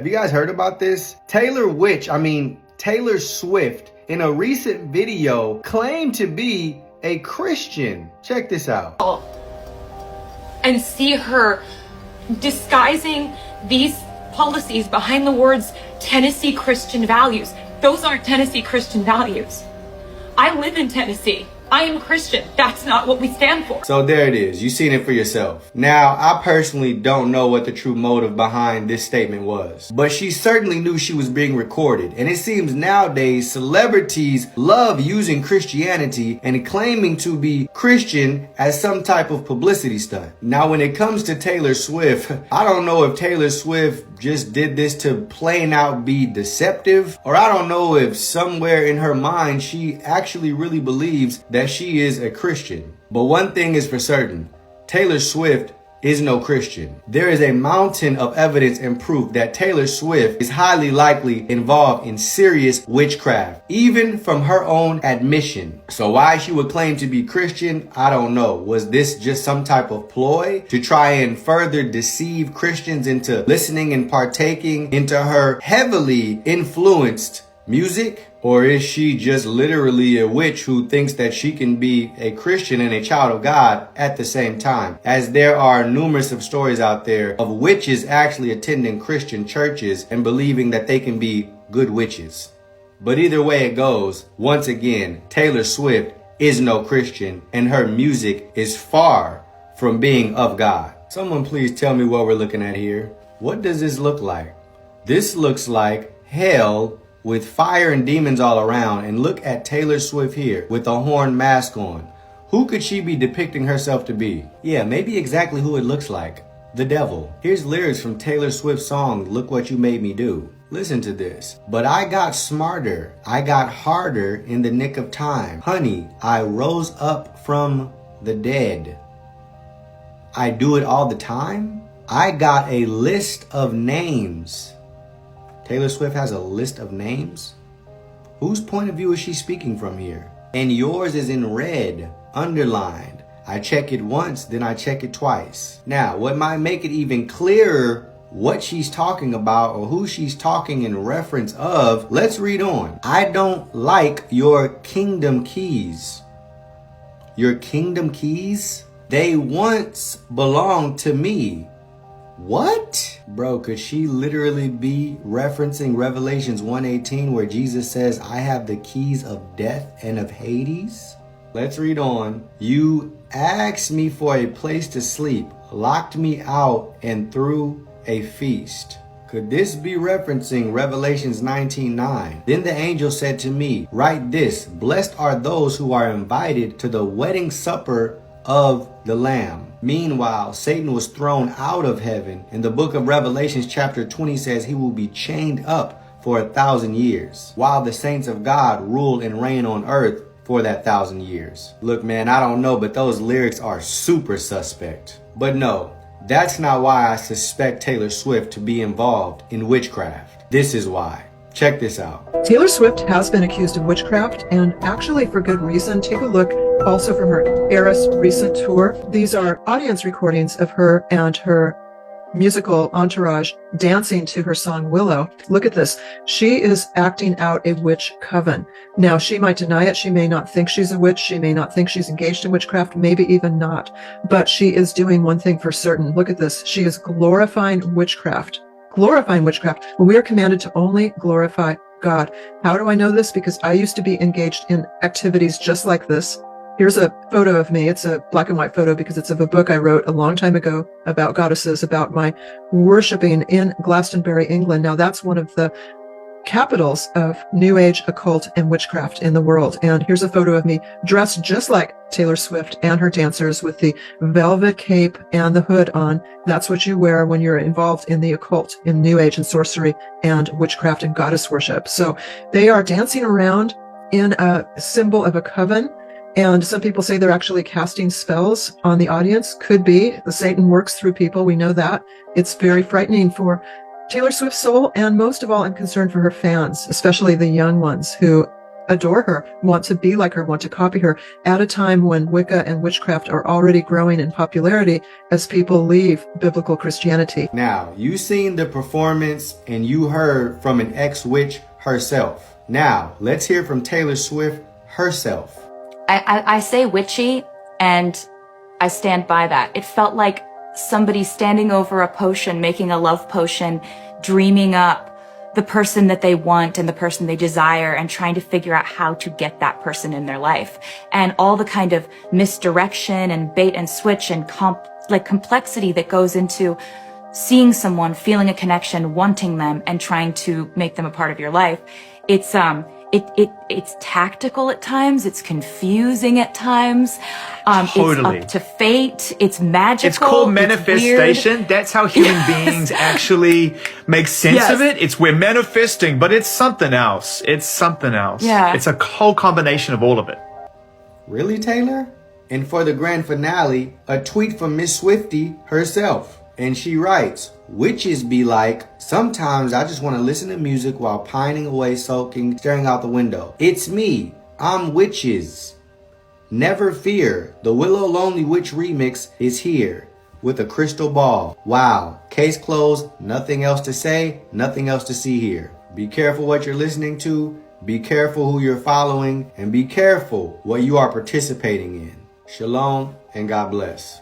you guys heard about this? Taylor Swift, in a recent video, claimed to be a Christian. Check this out. And see her disguising these policies behind the words Tennessee Christian values. Those aren't Tennessee Christian values. I live in Tennessee. I am Christian. That's not what we stand for. So there it is. You've seen it for yourself. Now, I personally don't know what the true motive behind this statement was, but she certainly knew she was being recorded. And it seems nowadays celebrities love using Christianity and claiming to be Christian as some type of publicity stunt. Now, when it comes to Taylor Swift, I don't know if Taylor Swift just did this to plain out be deceptive, or I don't know if somewhere in her mind she actually really believes that she is a Christian. But one thing is for certain, Taylor Swift is no Christian. There is a mountain of evidence and proof that Taylor Swift is highly likely involved in serious witchcraft, even from her own admission. So why she would claim to be Christian, I don't know. Was this just some type of ploy to try and further deceive Christians into listening and partaking into her heavily influenced music? Or is she just literally a witch who thinks that she can be a Christian and a child of God at the same time? As there are numerous of stories out there of witches actually attending Christian churches and believing that they can be good witches. But either way it goes, once again, Taylor Swift is no Christian and her music is far from being of God. Someone please tell me what we're looking at here. What does this look like? This looks like hell with fire and demons all around. And look at Taylor Swift here with a horn mask on. Who could she be depicting herself to be? Yeah, maybe exactly who it looks like. The devil. Here's lyrics from Taylor Swift's song, Look What You Made Me Do. Listen to this. But I got smarter. I got harder in the nick of time. Honey, I rose up from the dead. I do it all the time. I got a list of names. Taylor Swift has a list of names? Whose point of view is she speaking from here? And yours is in red, underlined. I check it once, then I check it twice. Now, what might make it even clearer what she's talking about or who she's talking in reference of, let's read on. I don't like your kingdom keys. Your kingdom keys? They once belonged to me. What? Bro, could she literally be referencing Revelations 1:18 where Jesus says, I have the keys of death and of Hades? Let's read on. You asked me for a place to sleep, locked me out, and threw a feast. Could this be referencing Revelations 19:9? Then the angel said to me, write this, blessed are those who are invited to the wedding supper of the Lamb. Meanwhile, Satan was thrown out of heaven. In the book of Revelations chapter 20 says he will be chained up for 1,000 years, while the saints of God rule and reign on earth for that 1,000 years. Look, man, I don't know, but those lyrics are super suspect. But no, that's not why I suspect Taylor Swift to be involved in witchcraft. This is why. Check this out. Taylor Swift has been accused of witchcraft, and actually for good reason. Take a look also from her Eras recent tour. These are audience recordings of her and her musical entourage dancing to her song Willow. Look at this. She is acting out a witch coven. Now, she might deny it. She may not think she's a witch. She may not think she's engaged in witchcraft, maybe even not. But she is doing one thing for certain. Look at this. She is glorifying witchcraft. Glorifying witchcraft when we are commanded to only glorify God. How do I know this? Because I used to be engaged in activities just like this. Here's a photo of me. It's a black and white photo because it's of a book I wrote a long time ago about goddesses, about my worshiping in Glastonbury, England. Now, that's one of the capitals of New Age, occult, and witchcraft in the world. And here's a photo of me dressed just like Taylor Swift and her dancers with the velvet cape and the hood on. That's what you wear when you're involved in the occult, in New Age and sorcery and witchcraft and goddess worship. So they are dancing around in a symbol of a coven. And some people say they're actually casting spells on the audience. Could be. The Satan works through people. We know that. It's very frightening for Taylor Swift's soul. And most of all, I'm concerned for her fans, especially the young ones who adore her, want to be like her, want to copy her at a time when Wicca and witchcraft are already growing in popularity as people leave biblical Christianity. Now, you seen the performance and you heard from an ex-witch herself. Now, let's hear from Taylor Swift herself. I say witchy, and I stand by that. It felt like somebody standing over a potion, making a love potion, dreaming up the person that they want and the person they desire, and trying to figure out how to get that person in their life. And all the kind of misdirection and bait and switch and complexity that goes into seeing someone, feeling a connection, wanting them, and trying to make them a part of your life. It's tactical at times. It's confusing at times. Totally. It's up to fate. It's magical. It's called manifestation. Weird. That's how human beings actually make sense of it. It's we're manifesting, but it's something else. It's something else. Yeah. It's a whole combination of all of it. Really, Taylor? And for the grand finale, a tweet from Miss Swiftie herself. And she writes, "Witches be like, sometimes I just want to listen to music while pining away, sulking, staring out the window. It's me. I'm Witches. Never fear. The Willow Lonely Witch remix is here with a crystal ball. Wow. Case closed. Nothing else to say. Nothing else to see here. Be careful what you're listening to. Be careful who you're following. And be careful what you are participating in. Shalom and God bless."